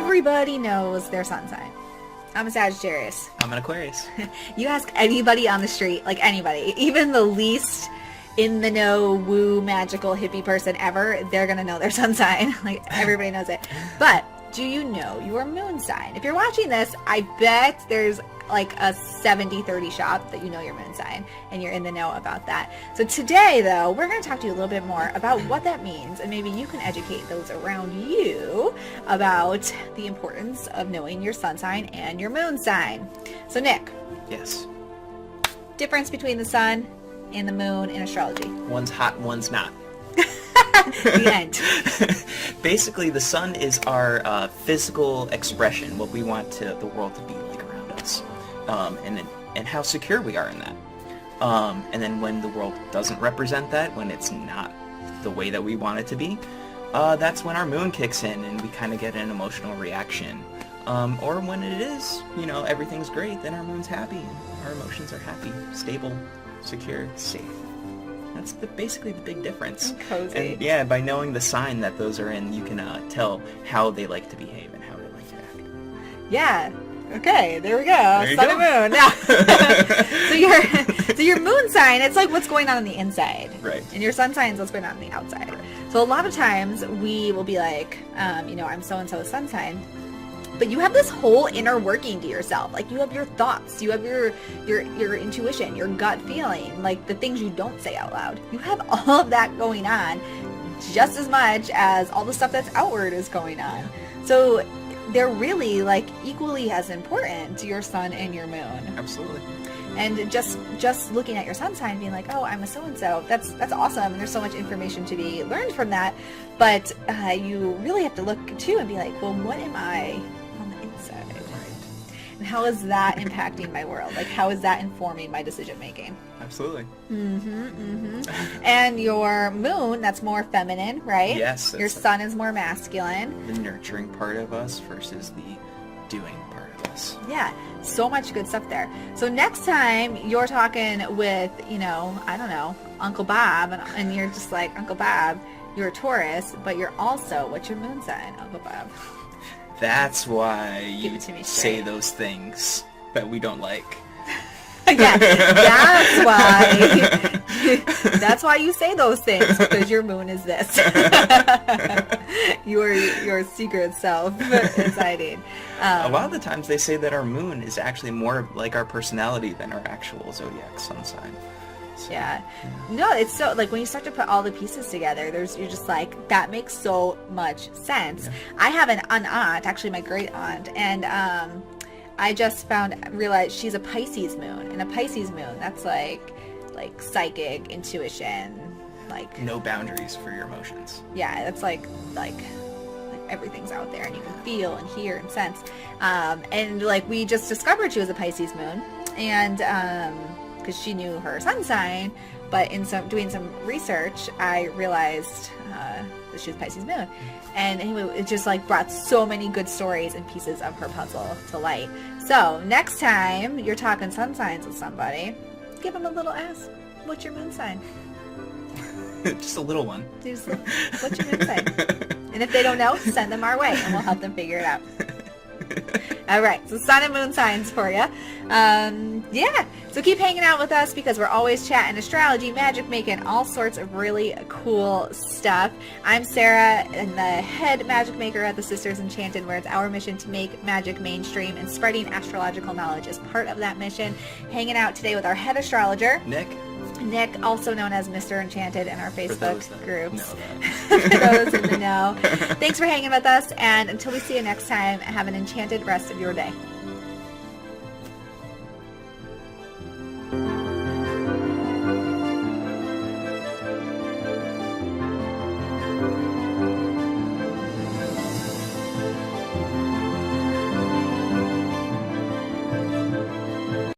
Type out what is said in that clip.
everybody knows their sun sign. I'm a Sagittarius. I'm an Aquarius. You ask anybody on the street, like anybody, even the least in the know, woo, magical hippie person ever, they're gonna know their sun sign. Like, everybody knows it. But do you know your moon sign? If you're watching this, I bet there's like a 70-30 shot that you know your moon sign and you're in the know about that. So today, though, we're going to talk to you a little bit more about what that means, and maybe you can educate those around you about the importance of knowing your sun sign and your moon sign. So Nick, Yes. difference between the sun and the moon in astrology. One's hot, one's not. The end. Basically, the sun is our physical expression, what we want the world to be like around us, and how secure we are in that. And then when the world doesn't represent that, when it's not the way that we want it to be, that's when our moon kicks in and we kind of get an emotional reaction. Or when it is, everything's great, then our moon's happy, and our emotions are happy, stable, secure, safe. That's basically the big difference. Cozy. And yeah, by knowing the sign that those are in, you can tell how they like to behave and how they like to act. Yeah. Okay, there we go. There you Sun go. and moon. Now, so your moon sign, it's like what's going on the inside. Right. And your sun sign is what's going on the outside. So a lot of times we will be like, I'm so-and-so sun sign. But you have this whole inner working to yourself. Like, you have your thoughts, you have your intuition, your gut feeling, like the things you don't say out loud. You have all of that going on just as much as all the stuff that's outward is going on. So they're really like equally as important to your sun and your moon. Absolutely. And just looking at your sun sign, being like, oh, I'm a so-and-so, that's awesome, and there's so much information to be learned from that. But you really have to look too and be like, well, what am I on the inside? Right. And how is that impacting my world? Like, how is that informing my decision making? Absolutely. And your moon, that's more feminine, right? Yes. Your sun is more masculine. The nurturing part of us versus the doing part of us. Yeah, so much good stuff there. So next time you're talking with, I don't know, Uncle Bob, and you're just like, Uncle Bob, you're a Taurus, but you're also, what's your moon sign, Uncle Bob? That's why Give you it to me say straight. those things that we don't like. Yeah, that's why you say those things, because your moon is this. your secret self is hiding. A lot of the times they say that our moon is actually more like our personality than our actual zodiac sun sign. So, Yeah. No, it's so, like, when you start to put all the pieces together, you're just like, that makes so much sense. Yeah. I have an aunt, actually my great aunt, and I just realized she's a Pisces moon. And a Pisces moon, that's like psychic, intuition, like... No boundaries for your emotions. Yeah, that's like everything's out there, and you can feel and hear and sense. And like, we just discovered she was a Pisces moon, and because she knew her sun sign, but in doing some research, I realized that she was Pisces moon. And anyway, it just like brought so many good stories and pieces of her puzzle to light. So next time you're talking sun signs with somebody, give them a little ask, what's your moon sign? Just a little one. Just, what's your moon sign? And if they don't know, send them our way, and we'll help them figure it out. All right, so sun and moon signs for you. Yeah, so keep hanging out with us, because we're always chatting astrology, magic making, all sorts of really cool stuff. I'm Sarah, and the head magic maker at the Sisters Enchanted, where it's our mission to make magic mainstream, and spreading astrological knowledge is part of that mission. Hanging out today with our head astrologer, Nick, also known as Mr. Enchanted in our Facebook groups. For those in the know. Thanks for hanging with us, and until we see you next time, have an enchanted rest of your day.